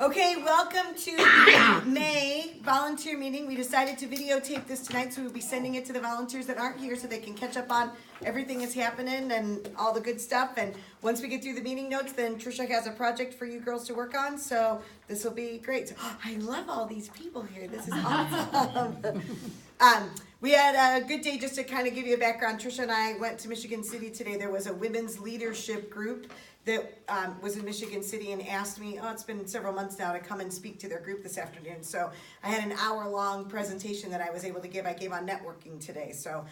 Okay, welcome to the May volunteer meeting. We decided to videotape this tonight, so we'll be sending it to the volunteers that aren't here so they can catch up on everything that's happening and all the good stuff. And once we get through the meeting notes, then Trisha has a project for you girls to work on, so this will be great. So, I love all these people here. This is awesome. We had a good day. Just to kind of give you a background, Trisha and I went to Michigan City today. There was a women's leadership group that was in Michigan City and asked me, it's been several months now, to come and speak to their group this afternoon. So I had an hour-long presentation that I was able to give. I gave on networking today. So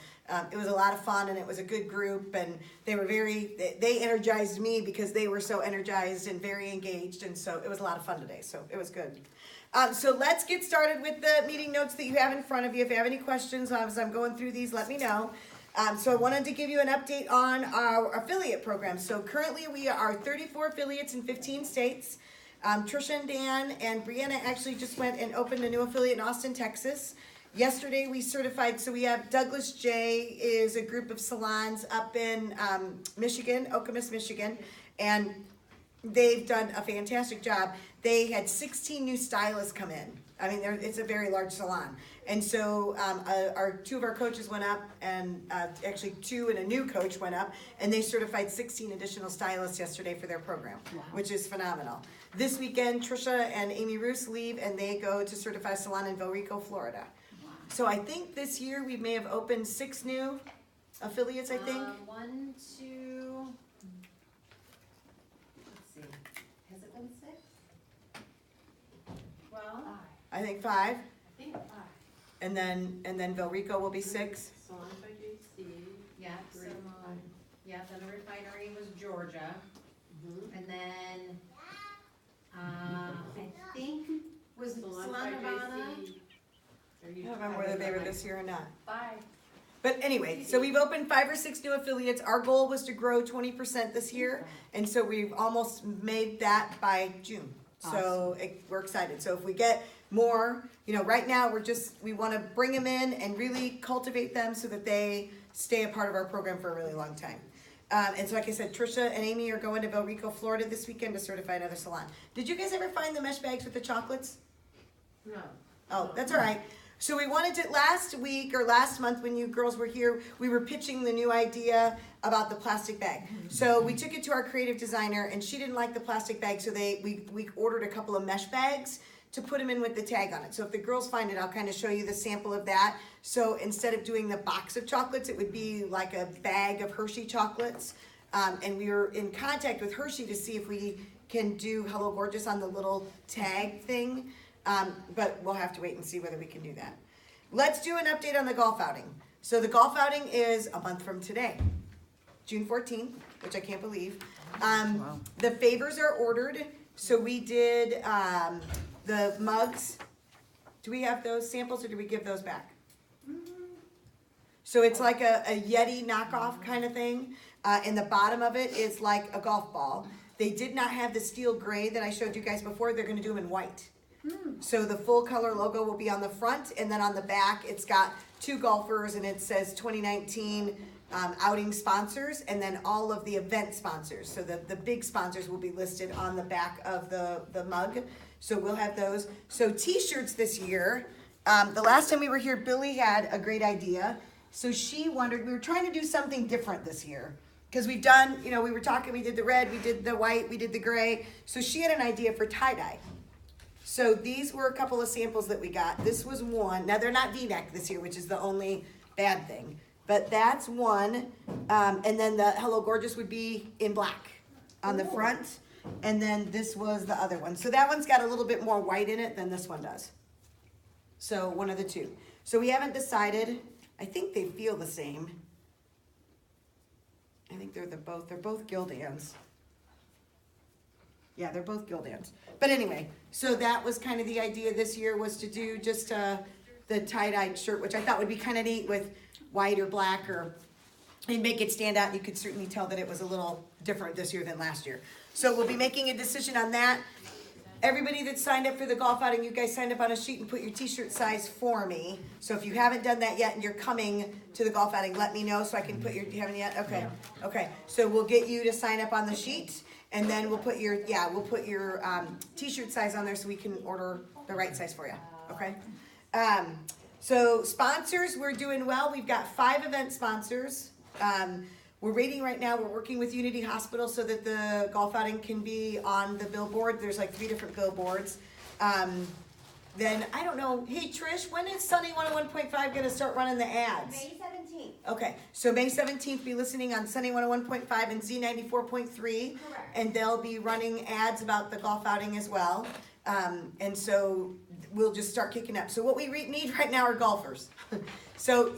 it was a lot of fun, and it was a good group, and they energized me because they were so energized and very engaged, and so it was a lot of fun today. So it was good. So let's get started with the meeting notes that you have in front of you. If you have any questions as I'm going through these, let me know. So I wanted to give you an update on our affiliate program. So currently we are 34 affiliates in 15 states. Trisha and Dan and Brianna actually just went and opened a new affiliate in Austin, Texas. Yesterday we certified, so we have Douglas J is a group of salons up in Michigan, Okemos, Michigan, and they've done a fantastic job. They had 16 new stylists come in. I mean, it's a very large salon. And so two of our coaches went up, and actually two and a new coach went up, and they certified 16 additional stylists yesterday for their program, which is phenomenal. This weekend, Trisha and Amy Roos leave, and they go to certify a salon in Rico, Florida. Wow. So I think this year we may have opened 6 new affiliates, I think. 1, 2, let's see, has it been 6? Well, I think 5. I think 5. And then Rico will be 6. Salon by JC. Yeah, then the refinery was Georgia. And then, I think, was Salon Salon by Havana? JC. I don't remember whether they were this year or not. 5. But anyway, so we've opened 5 or 6 new affiliates. Our goal was to grow 20% this year, and so we've almost made that by June. So we're excited. So if we get more, right now we want to bring them in and really cultivate them so that they stay a part of our program for a really long time. And so like I said, Trisha and Amy are going to Rico, Florida this weekend to certify another salon. Did you guys ever find the mesh bags with the chocolates? No. Oh, that's all right. So we wanted to, last week or last month when you girls were here, we were pitching the new idea about the plastic bag. So we took it to our creative designer, and she didn't like the plastic bag, so we ordered a couple of mesh bags to put them in with the tag on it. So if the girls find it, I'll kind of show you the sample of that. So instead of doing the box of chocolates, it would be like a bag of Hershey chocolates. And we were in contact with Hershey to see if we can do Hello Gorgeous on the little tag thing. But we'll have to wait and see whether we can do that. Let's do an update on the golf outing. So the golf outing is a month from today, June 14th, which I can't believe. Wow. The favors are ordered. So we did the mugs. Do we have those samples, or do we give those back? So it's like a Yeti knockoff kind of thing. And the bottom of it is like a golf ball. They did not have the steel gray that I showed you guys before. They're going to do them in white. So the full color logo will be on the front, and then on the back it's got 2 golfers, and it says 2019 outing sponsors, and then all of the event sponsors. So the big sponsors will be listed on the back of the mug. So we'll have those. So t-shirts this year, the last time we were here, Billy had a great idea. So she wondered, we were trying to do something different this year. Because we've done, we were talking, we did the red, we did the white, we did the gray. So she had an idea for tie-dye. So these were a couple of samples that we got. This was one. Now they're not V-neck this year, which is the only bad thing. But that's one. And then the Hello Gorgeous would be in black on the front. And then this was the other one. So that one's got a little bit more white in it than this one does. So one of the two. So we haven't decided. I think they feel the same. I think they're both Gildans. Yeah, they're both Gildans. But anyway, so that was kind of the idea this year, was to do just the tie-dyed shirt, which I thought would be kind of neat with white or black, and make it stand out. You could certainly tell that it was a little different this year than last year. So we'll be making a decision on that. Everybody that signed up for the golf outing, you guys signed up on a sheet and put your t-shirt size for me. So if you haven't done that yet and you're coming to the golf outing, let me know so I can put you haven't yet? Okay. Okay. So we'll get you to sign up on the sheet. And then we'll put your t-shirt size on there so we can order the right size for you, okay? So sponsors, we're doing well. We've got 5 event sponsors. We're waiting right now. We're working with Unity Hospital so that the golf outing can be on the billboard. There's like 3 different billboards. Then, I don't know, hey Trish, when is Sunny 101.5 gonna start running the ads? May 17th. Okay, so May 17th, be listening on Sunny 101.5 and Z94.3. Correct. And they'll be running ads about the golf outing as well. And so we'll just start kicking up. So what we need right now are golfers. So,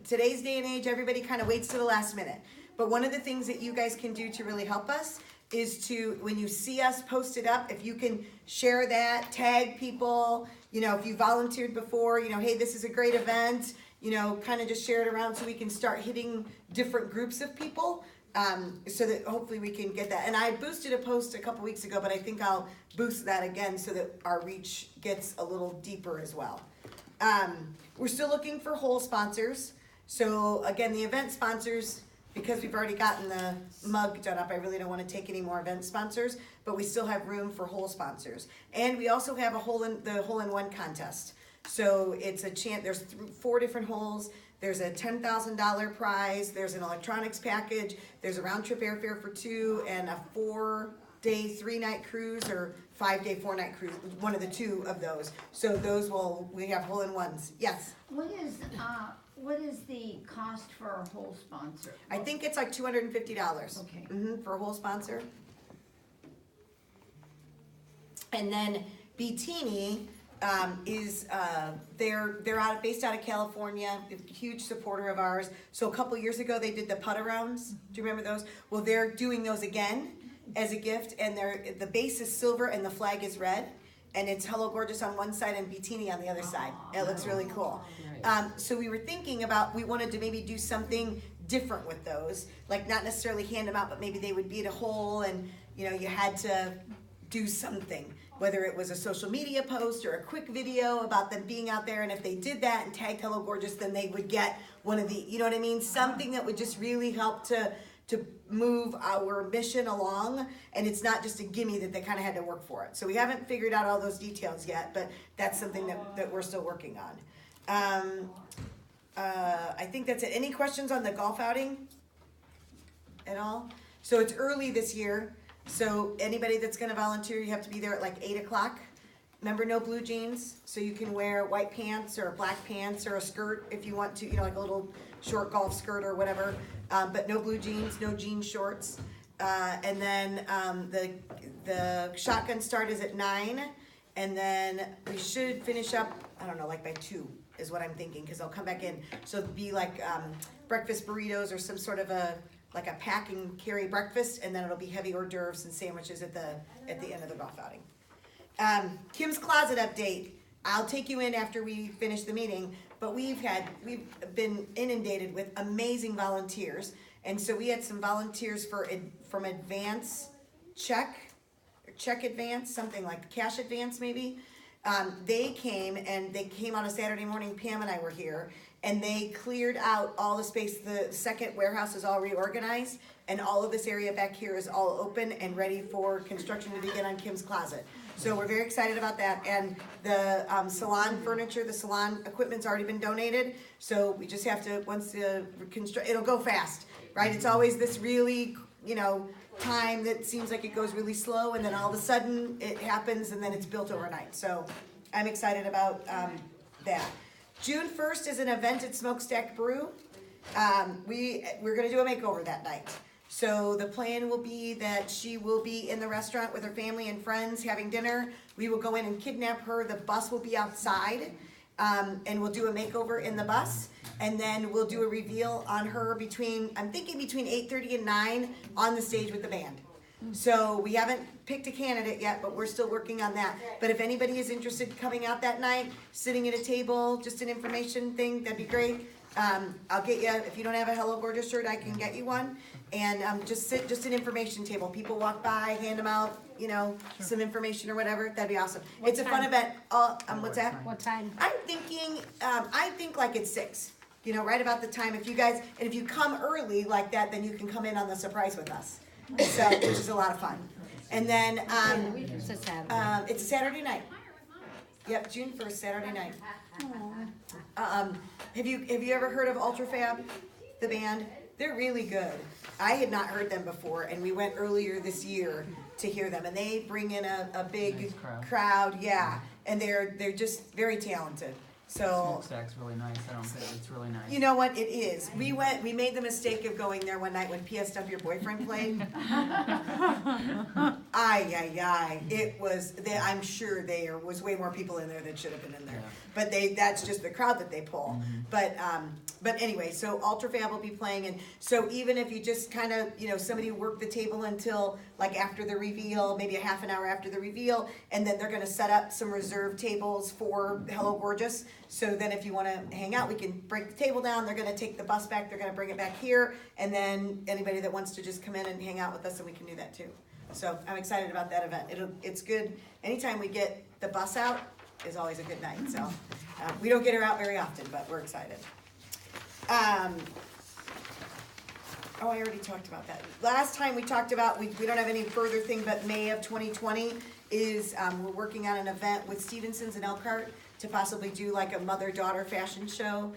today's day and age, everybody kind of waits to the last minute. But one of the things that you guys can do to really help us is to, when you see us post it up, if you can share that, tag people, if you volunteered before, hey, this is a great event, kind of just share it around so we can start hitting different groups of people, so that hopefully we can get that. And I boosted a post a couple weeks ago, but I think I'll boost that again so that our reach gets a little deeper as well. We're still looking for whole sponsors. So again, the event sponsors, because we've already gotten the mug done up, I really don't want to take any more event sponsors, but we still have room for whole sponsors. And we also have the hole-in-one contest. So it's a chance, there's 4 different holes, there's a $10,000 prize, there's an electronics package, there's a round-trip airfare for 2, and a 4-day, 3-night cruise, or 5-day, 4-night cruise, one of the 2 of those. So we have hole-in-ones, yes. What is the cost for a whole sponsor? I think it's like $250. Okay. For a whole sponsor. And then Beatini is they're based out of California, a huge supporter of ours. So a couple years ago they did the putt arounds. Do you remember those? Well, they're doing those again as a gift, and the base is silver and the flag is red. And it's Hello Gorgeous on one side and Beatini on the other side. It looks really cool. So we were thinking about, we wanted to maybe do something different with those, like not necessarily hand them out, but maybe they would be at a hole and you had to do something, whether it was a social media post or a quick video about them being out there. And if they did that and tagged Hello Gorgeous, then they would get one of the, something that would just really help to move our mission along, and it's not just a gimme that they kind of had to work for it. So we haven't figured out all those details yet, but that's something that we're still working on. I think that's it. Any questions on the golf outing at all? So it's early this year, so anybody that's gonna volunteer, you have to be there at like 8 o'clock. Remember, no blue jeans, so you can wear white pants or black pants or a skirt if you want to, like a little short golf skirt or whatever. But no blue jeans, no jean shorts. And then the shotgun start is at 9, and then we should finish up, I don't know, like by 2 is what I'm thinking, because I'll come back in. So it'd be like breakfast burritos or some sort of a pack and carry breakfast, and then it'll be heavy hors d'oeuvres and sandwiches at the end of the golf outing. Kim's Closet update. I'll take you in after we finish the meeting, but we've been inundated with amazing volunteers, and so we had some volunteers from Advance Check Advance, something like Cash Advance maybe. They came on a Saturday morning. Pam and I were here, and they cleared out all the space. The second warehouse is all reorganized, and all of this area back here is all open and ready for construction to begin on Kim's Closet. So we're very excited about that. And the salon furniture, the salon equipment's already been donated. So we just have to, once the it'll go fast, right? It's always this really, time that seems like it goes really slow, and then all of a sudden it happens, and then it's built overnight. So I'm excited about that. June 1st is an event at Smokestack Brew. We're gonna do a makeover that night. So the plan will be that she will be in the restaurant with her family and friends having dinner. We will go in and kidnap her. The bus will be outside, and we'll do a makeover in the bus. And then we'll do a reveal on her I'm thinking between 8:30 and 9 on the stage with the band. So we haven't picked a candidate yet, but we're still working on that. But if anybody is interested in coming out that night, sitting at a table, just an information thing, that'd be great. I'll get you, if you don't have a Hello Gorgeous shirt, I can get you one. And just an information table. People walk by, hand them out, some information or whatever. That'd be awesome. It's a fun event. What's that? What time? I'm thinking, I think like it's 6. Right about the time. If you come early like that, then you can come in on the surprise with us. so which is a lot of fun. And then It's a Saturday. it's a Saturday night. Yep, June 1st, Saturday night. Have you ever heard of Ultrafab, the band? They're really good. I had not heard them before, and we went earlier this year to hear them, and they bring in a big Nice crowd, yeah, and they're just very talented. So Smokestack's really nice. I don't think it's really nice. you know what it is. We made the mistake of going there one night when PSW Your Boyfriend played. Ay. It was, I'm sure there was way more people in there that should have been in there. Yeah. But that's just the crowd that they pull. But anyway, so Ultrafab will be playing, and so even if you just kind of, somebody work the table until like after the reveal, maybe a half an hour after the reveal, and then they're gonna set up some reserve tables for Hello Gorgeous. So then if you wanna hang out, we can break the table down, they're gonna take the bus back, they're gonna bring it back here, and then anybody that wants to just come in and hang out with us, and we can do that too. So I'm excited about that event. It's good, anytime we get the bus out is always a good night, so. We don't get her out very often, but we're excited. I already talked about that. Last time we talked about, we don't have any further thing, but May of 2020 is, we're working on an event with Stevenson's in Elkhart to possibly do like a mother-daughter fashion show,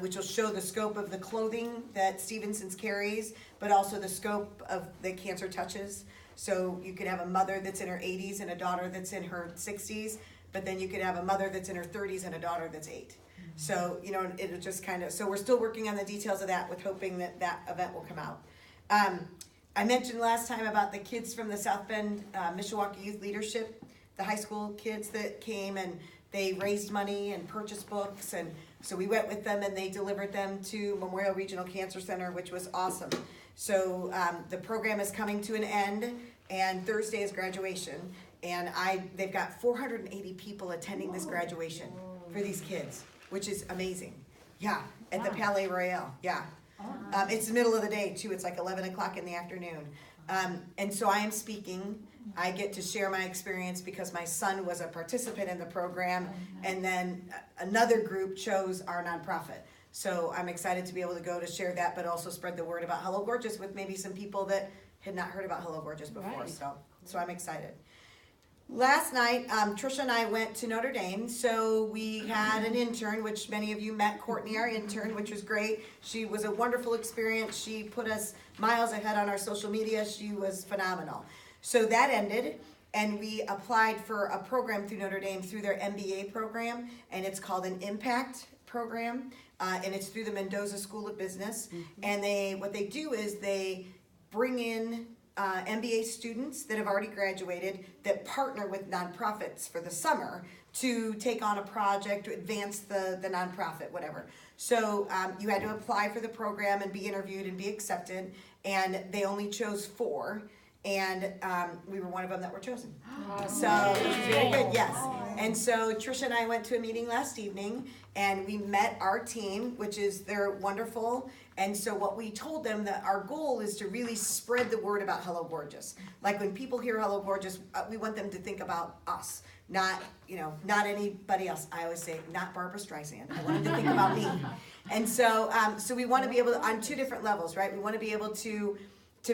which will show the scope of the clothing that Stevenson's carries, but also the scope of the Cancer Touches. So you could have a mother that's in her 80s and a daughter that's in her 60s, but then you could have a mother that's in her 30s and a daughter that's 8. So, it'll just kind of, so we're still working on the details of that with hoping that that event will come out. I mentioned last time about the kids from the South Bend, Mishawaka Youth Leadership, the high school kids that came and they raised money and purchased books, and so we went with them and they delivered them to Memorial Regional Cancer Center, which was awesome. So the program is coming to an end, and Thursday is graduation, and they've got 480 people attending this graduation for these kids, which is amazing. Yeah, at the Palais Royale, yeah. It's the middle of the day too, it's like 11 o'clock in the afternoon. And so I am speaking. I get to share my experience because my son was a participant in the program, and then another group chose our nonprofit. So I'm excited to be able to go to share that, but also spread the word about Hello Gorgeous with maybe some people that had not heard about Hello Gorgeous before, Right. so I'm excited. Last night, Trisha and I went to Notre Dame, so we had an intern, which many of you met, Courtney, our intern, which was great. She was a wonderful experience. She put us miles ahead on our social media. She was phenomenal. So that ended, and we applied for a program through Notre Dame through their MBA program, and it's called an Impact program, and it's through the Mendoza School of Business. And what they do is they bring in MBA students that have already graduated that partner with nonprofits for the summer to take on a project to advance the nonprofit, whatever. So you had to apply for the program and be interviewed and be accepted, and they only chose 4, and we were one of them that were chosen. So it was very good, yes. And so Trisha and I went to a meeting last evening, and we met our team, which is, they're wonderful. And so what we told them, that our goal is to really spread the word about Hello Gorgeous. Like when people hear Hello Gorgeous, we want them to think about us, not anybody else. I always say, not Barbara Streisand. I want them to think about me. And so, so we want to be able to, on 2 different levels, right? We want to be able to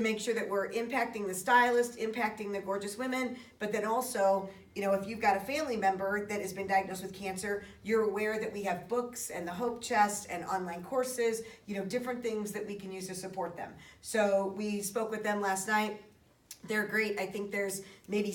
make sure that we're impacting the stylist, impacting the gorgeous women, but then also, if you've got a family member that has been diagnosed with cancer, you're aware that we have books and the Hope Chest and online courses, different things that we can use to support them. So we spoke with them last night. They're great. I think there's maybe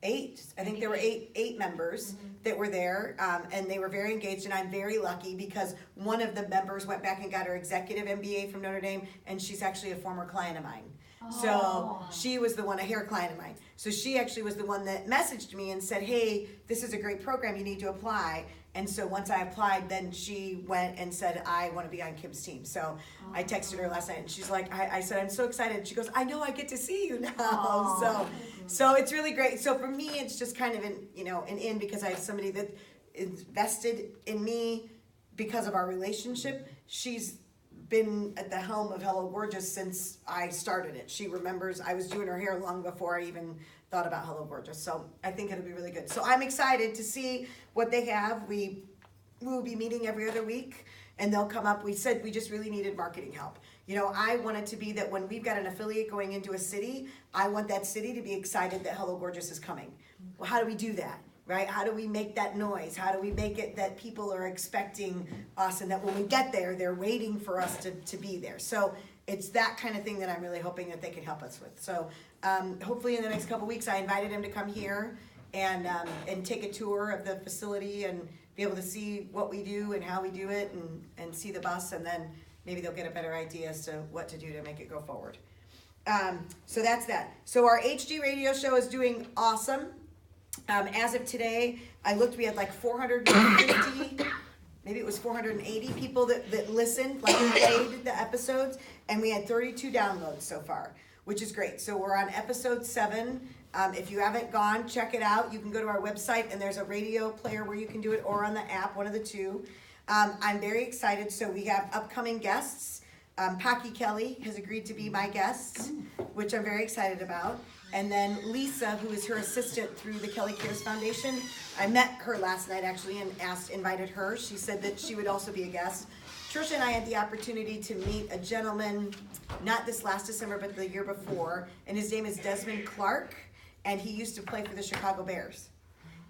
8. I think there were eight members that were there, and they were very engaged, and I'm very lucky because one of the members went back and got her executive MBA from Notre Dame, and she's actually a former client of mine. So she was the one, a hair client of mine. So she actually was the one that messaged me and said, hey, this is a great program, you need to apply. And so once I applied, then she went and said, I want to be on Kim's team. So I texted her last night, and she's like, I said, I'm so excited. She goes, I know I get to see you now. So it's really great. So for me, it's just kind of an in because I have somebody that is vested in me because of our relationship. She's been at the helm of Hello Gorgeous since I started it. She remembers I was doing her hair long before I even thought about Hello Gorgeous. So I think it'll be really good. So I'm excited to see what they have. We will be meeting every other week, and they'll come up. We said we just really needed marketing help. You know, I want it to be that when we've got an affiliate going into a city, I want that city to be excited that Hello Gorgeous is coming. Well, how do we do that, right? How do we make that noise? How do we make it that people are expecting us and that when we get there, they're waiting for us to be there? So it's that kind of thing that I'm really hoping that they can help us with. So hopefully in the next couple weeks, I invited him to come here and take a tour of the facility and be able to see what we do and how we do it and see the bus, and then maybe they'll get a better idea as to what to do to make it go forward. So that's that. So our HD radio show is doing awesome. As of today, I looked, we had like 450, maybe it was 480 people that listened, like played the episodes, and we had 32 downloads so far, which is great. So we're on episode 7. If you haven't gone, check it out. You can go to our website and there's a radio player where you can do it, or on the app, one of the two. I'm very excited. So we have upcoming guests. Paki Kelly has agreed to be my guest, which I'm very excited about. And then Lisa, who is her assistant through the Kelly Cares Foundation. I met her last night actually and invited her. She said that she would also be a guest. Trisha and I had the opportunity to meet a gentleman, not this last December, but the year before, and his name is Desmond Clark, and he used to play for the Chicago Bears.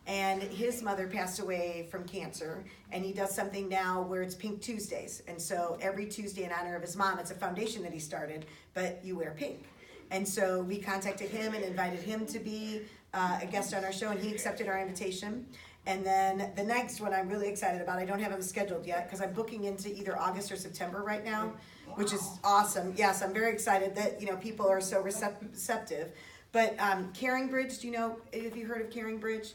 And his mother passed away from cancer, and he does something now where it's Pink Tuesdays. And so every Tuesday in honor of his mom, it's a foundation that he started, but you wear pink. And so we contacted him and invited him to be a guest on our show, and he accepted our invitation. And then the next one I'm really excited about, I don't have him scheduled yet because I'm booking into either August or September right now, which is awesome. Yes, I'm very excited that, you know, people are so receptive. But Caring Bridge, do you know, have you heard of Caring Bridge?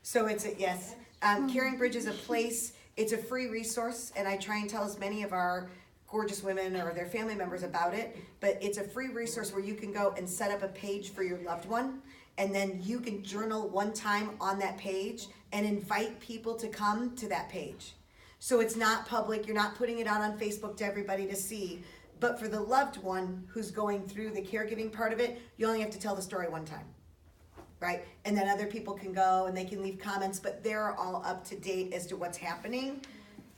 So it's yes. Caring Bridge is a place, it's a free resource, and I try and tell as many of our gorgeous women or their family members about it, but it's a free resource where you can go and set up a page for your loved one, and then you can journal one time on that page and invite people to come to that page. So it's not public, you're not putting it out on Facebook to everybody to see, but for the loved one who's going through the caregiving part of it, you only have to tell the story one time. Right? And then other people can go and they can leave comments, but they're all up to date as to what's happening.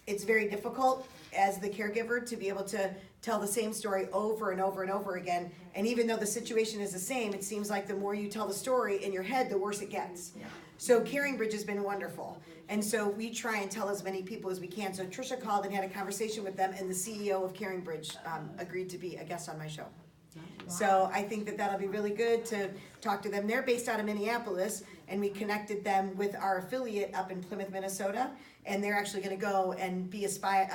It's very difficult as the caregiver to be able to tell the same story over and over and over again. And even though the situation is the same, it seems like the more you tell the story in your head, the worse it gets. So Caring Bridge has been wonderful. And so we try and tell as many people as we can. So Trisha called and had a conversation with them, and the CEO of Caring Bridge agreed to be a guest on my show. So I think that that'll be really good to talk to them. They're based out of Minneapolis, and we connected them with our affiliate up in Plymouth, Minnesota, and they're actually going to go and be a fly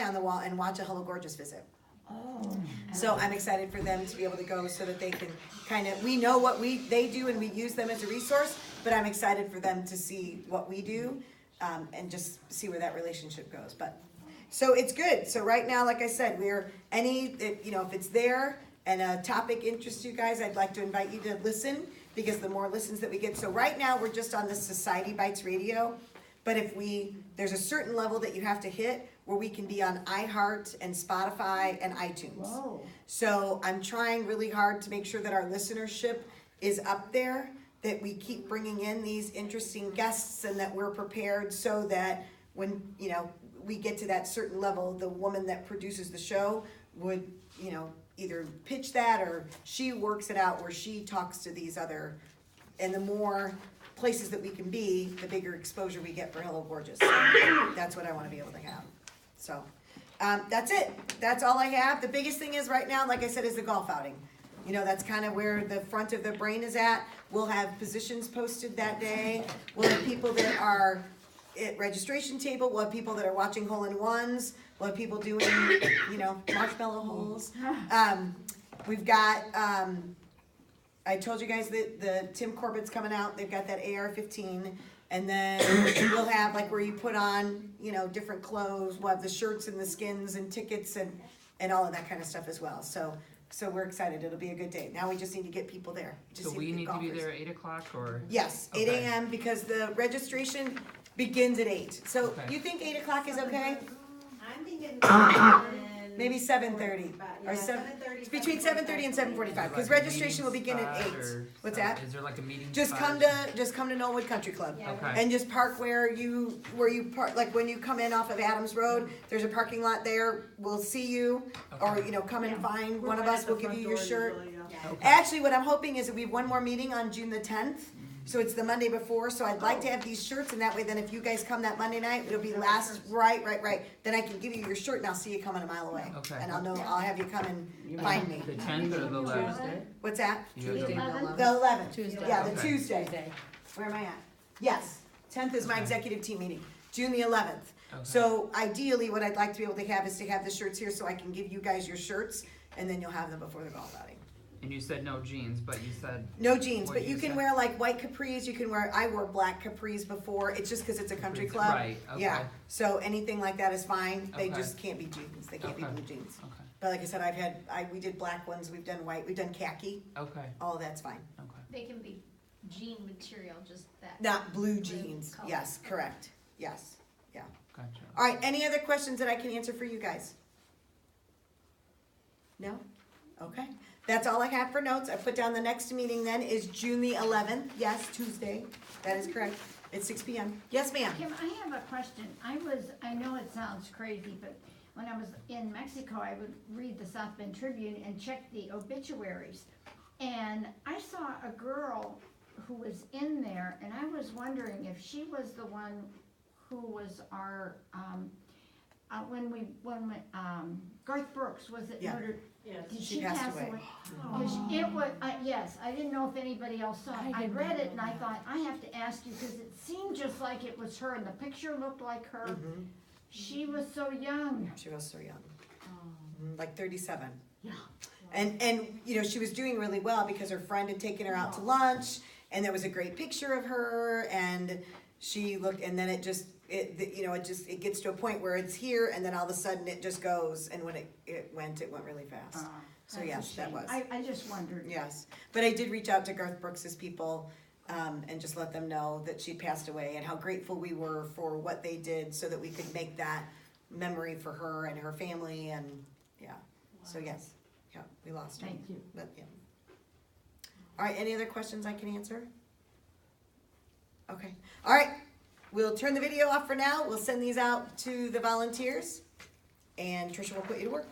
on the wall and watch a Hello Gorgeous visit. Oh. So I'm excited for them to be able to go so that they can kind of, we know what they do and we use them as a resource, but I'm excited for them to see what we do and just see where that relationship goes. But so it's good. So right now, like I said, if it's there, and a topic interests you guys, I'd like to invite you to listen, because the more listens that we get. So right now we're just on the Society Bites Radio, but there's a certain level that you have to hit where we can be on iHeart and Spotify and iTunes. Whoa. So I'm trying really hard to make sure that our listenership is up there, that we keep bringing in these interesting guests, and that we're prepared so that when, we get to that certain level, the woman that produces the show would, either pitch that or she works it out where she talks to these other, and the more places that we can be, the bigger exposure we get for Hello Gorgeous. So that's what I want to be able to have. So that's it. That's all I have. The biggest thing is right now, like I said, is the golf outing. That's kind of where the front of the brain is at. We'll have positions posted that day. We'll have people that are at registration table. We'll have people that are watching hole-in-ones. We'll have people doing, marshmallow holes. We've got, I told you guys that the Tim Corbett's coming out. They've got that AR-15. And then we'll have where you put on, different clothes. We'll have the shirts and the skins and tickets and all of that kind of stuff as well. So we're excited. It'll be a good day. Now we just need to get people there. So we need to be there at 8 o'clock or? Yes, 8 Okay. a.m. because the registration begins at 8. So Okay. you think 8 o'clock is okay? I'm thinking 7:30. Maybe 7:30 or Yeah, 7. 7:30, It's between 7:30 and 7:45 because Like a registration will meeting begin at spot 8. or What's some- that? Is there like a meeting Just spot? come to Knollwood Country Club. Yeah, Okay. And just park where you park, like when you come in off of Adams Road, there's a parking lot there, we'll see you, or, Okay. come and Yeah. find We're one of right us, at the we'll give front you your door shirt. usually, yeah. Yeah. Okay. Actually, what I'm hoping is that we have one more meeting on June the 10th, so it's the Monday before, so I'd like to have these shirts, and that way then if you guys come that Monday night, it'll be last, right, then I can give you your shirt and I'll see you coming a mile away. Okay. And I'll have you come and find me. The 10th or the 11th? What's that? You guys The do- 11th? The 11th. Tuesday. Yeah, the Okay. Tuesday. Where am I at? Yes, 10th is my Okay. executive team meeting, June the 11th. Okay. So ideally, what I'd like to be able to have is to have the shirts here so I can give you guys your shirts, and then you'll have them before the golf outing. And you said no jeans, but you said, No jeans, What but do you you can say? wear like white capris, I wore black capris before, it's just cause it's a country Capris, club. right, okay. Yeah, so anything like that is fine, they Okay. just can't be jeans, they can't be Okay. blue jeans. okay, But like I said, we did black ones, we've done white, we've done khaki, okay, all of that's fine. okay. They can be jean material, just that. Not blue Blue jeans, color. yes, correct, yes. Gotcha. Alright, any other questions that I can answer for you guys? No? Okay, that's all I have for notes. I put down the next meeting then is June the 11th, yes, Tuesday, that is correct, at 6 p.m. Yes, ma'am? Kim, I have a question. I know it sounds crazy, but when I was in Mexico, I would read the South Bend Tribune and check the obituaries. And I saw a girl who was in there, and I was wondering if she was the one who was our, Garth Brooks, was it Yeah. murdered? Yes. Did She she passed pass away. away? 'Cause it was, yes, I didn't know if anybody else saw it. I read it and I thought, I have to ask you, cause it seemed just like it was her and the picture looked like her. Mhm. She was so young. She was so young. Like 37. Yeah. And she was doing really well because her friend had taken her out to lunch, and there was a great picture of her, and she looked, and then it gets to a point where it's here, and then all of a sudden it just goes, and when it went really fast. So That's a yes, that shame. was. I just wondered. Yes, but I did reach out to Garth Brooks's people, and just let them know that she passed away and how grateful we were for what they did so that we could make that memory for her and her family, and yeah, so yes, yeah, we lost her. Thank you. But, yeah. All right, any other questions I can answer? Okay, all right, we'll turn the video off for now, we'll send these out to the volunteers, and Tricia will put you to work.